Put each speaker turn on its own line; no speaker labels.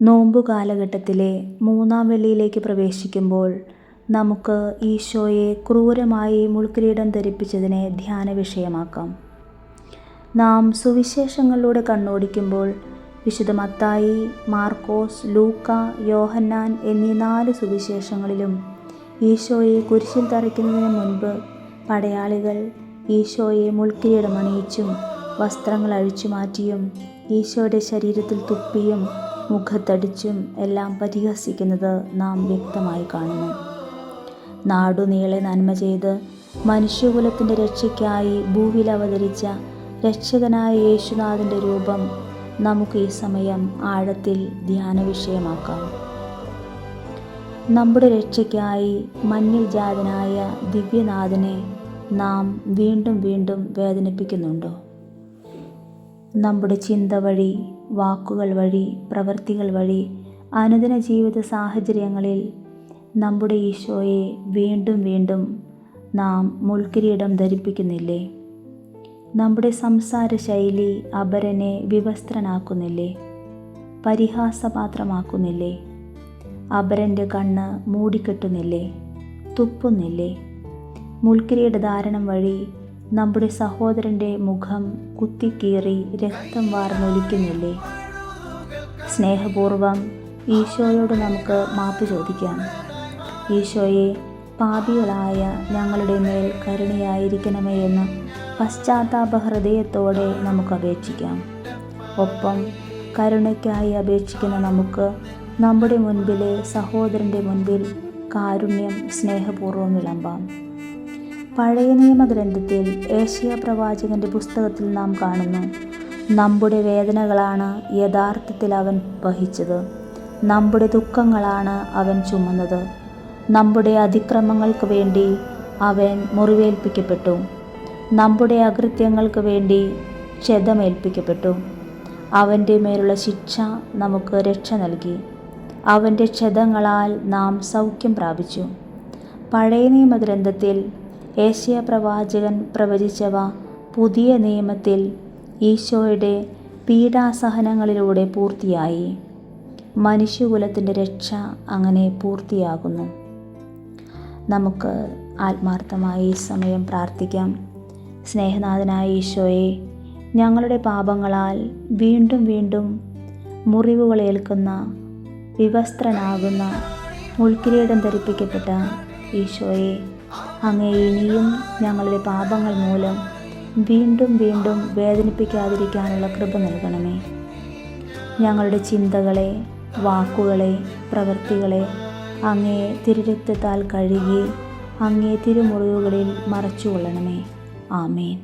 നോമ്പു കാലഘട്ടത്തിലെ മൂന്നാം വെള്ളിയിലേക്ക് പ്രവേശിക്കുമ്പോൾ നമുക്ക് ഈശോയെ ക്രൂരമായി മുൾക്കിരീടം ധരിപ്പിച്ചതിനെ ധ്യാന വിഷയമാക്കാം. നാം സുവിശേഷങ്ങളിലൂടെ കണ്ണോടിക്കുമ്പോൾ വിശുദ്ധ മത്തായി, മാർക്കോസ്, ലൂക്ക, യോഹന്നാൻ എന്നീ 4 സുവിശേഷങ്ങളിലും ഈശോയെ കുരിശിൽ തറയ്ക്കുന്നതിന് മുൻപ് പടയാളികൾ ഈശോയെ മുൾക്കിരീടം അണിയിച്ചും വസ്ത്രങ്ങൾ അഴിച്ചു മാറ്റിയും ഈശോയുടെ ശരീരത്തിൽ തുപ്പിയും മുഖത്തടിച്ചും എല്ലാം പരിഹസിക്കുന്നത് നാം വ്യക്തമായി കാണുന്നു. നാടുനീളെ നന്മ ചെയ്ത് മനുഷ്യകുലത്തിൻ്റെ രക്ഷയ്ക്കായി ഭൂവിൽ അവതരിച്ച രക്ഷകനായ യേശുനാഥൻ്റെ രൂപം നമുക്ക് ഈ സമയം ആഴത്തിൽ ധ്യാന വിഷയമാക്കാം. നമ്മുടെ രക്ഷയ്ക്കായി മണ്ണിൽ ജാതനായ ദിവ്യനാഥനെ നാം വീണ്ടും വീണ്ടും വേദനിപ്പിക്കുന്നുണ്ടോ? നമ്മുടെ ചിന്ത വഴി, വാക്കുകൾ വഴി, പ്രവൃത്തികൾ വഴി അനുദിന ജീവിത സാഹചര്യങ്ങളിൽ നമ്മുടെ ഈശോയെ വീണ്ടും വീണ്ടും നാം മുൾക്കിരീടം ധരിപ്പിക്കുന്നില്ലേ? നമ്മുടെ സംസാര ശൈലി അപരനെ വിവസ്ത്രനാക്കുന്നില്ലേ? പരിഹാസപാത്രമാക്കുന്നില്ലേ? അപരൻ്റെ കണ്ണ് മൂടിക്കെട്ടുന്നില്ലേ? തുപ്പുന്നില്ലേ? മുൾക്കിരീട ധാരണം വഴി നമ്മുടെ സഹോദരൻ്റെ മുഖം കുത്തിക്കീറി രക്തം വാർന്നൊലിക്കുന്നില്ലേ? സ്നേഹപൂർവം ഈശോയോട് നമുക്ക് മാപ്പ് ചോദിക്കാം. ഈശോയെ, പാപികളായ ഞങ്ങളുടെ മേൽ കരുണയായിരിക്കണമേ എന്ന് പശ്ചാത്താപ ഹൃദയത്തോടെ നമുക്ക് അപേക്ഷിക്കാം. ഒപ്പം കരുണയ്ക്കായി അപേക്ഷിക്കുന്ന നമുക്ക് നമ്മുടെ മുൻപിലെ സഹോദരൻ്റെ മുൻപിൽ കാരുണ്യം സ്നേഹപൂർവ്വം വിളമ്പാം. പഴയ നിയമഗ്രന്ഥത്തിൽ ഏശയ്യാ പ്രവാചകൻ്റെ പുസ്തകത്തിൽ നാം കാണുന്നു, നമ്മുടെ വേദനകളാണ് യഥാർത്ഥത്തിൽ അവൻ വഹിച്ചത്, നമ്മുടെ ദുഃഖങ്ങളാണ് അവൻ ചുമന്നത്. നമ്മുടെ അതിക്രമങ്ങൾക്ക് വേണ്ടി അവൻ മുറിവേൽപ്പിക്കപ്പെട്ടു, നമ്മുടെ അകൃത്യങ്ങൾക്ക് വേണ്ടി ക്ഷതമേൽപ്പിക്കപ്പെട്ടു. അവൻ്റെ മേലുള്ള ശിക്ഷ നമുക്ക് രക്ഷ നൽകി, അവൻ്റെ ക്ഷതങ്ങളാൽ നാം സൗഖ്യം പ്രാപിച്ചു. പഴയ നിയമഗ്രന്ഥത്തിൽ ഏശയ്യാ പ്രവാചകൻ പ്രവചിച്ചവ പുതിയ നിയമത്തിൽ ഈശോയുടെ പീഡാസഹനങ്ങളിലൂടെ പൂർത്തിയായി. മനുഷ്യകുലത്തിൻ്റെ രക്ഷ അങ്ങനെ പൂർത്തിയാകുന്നു. നമുക്ക് ആത്മാർത്ഥമായി ഈ സമയം പ്രാർത്ഥിക്കാം. സ്നേഹനാഥനായ ഈശോയെ, ഞങ്ങളുടെ പാപങ്ങളാൽ വീണ്ടും വീണ്ടും മുറിവുകളേൽക്കുന്ന, വിവസ്ത്രനാകുന്ന, മുൾക്കിരീടം ധരിപ്പിക്കപ്പെട്ട ഈശോയെ, അങ്ങേ ഇനിയും ഞങ്ങളുടെ പാപങ്ങൾ മൂലം വീണ്ടും വീണ്ടും വേദനിപ്പിക്കാതിരിക്കാനുള്ള കൃപ നൽകണമേ. ഞങ്ങളുടെ ചിന്തകളെ, വാക്കുകളെ, പ്രവൃത്തികളെ അങ്ങേ തിരുരക്തത്താൽ കഴുകി അങ്ങേ തിരുമുറിവുകളിൽ മറച്ചുകൊള്ളണമേ. ആമേൻ.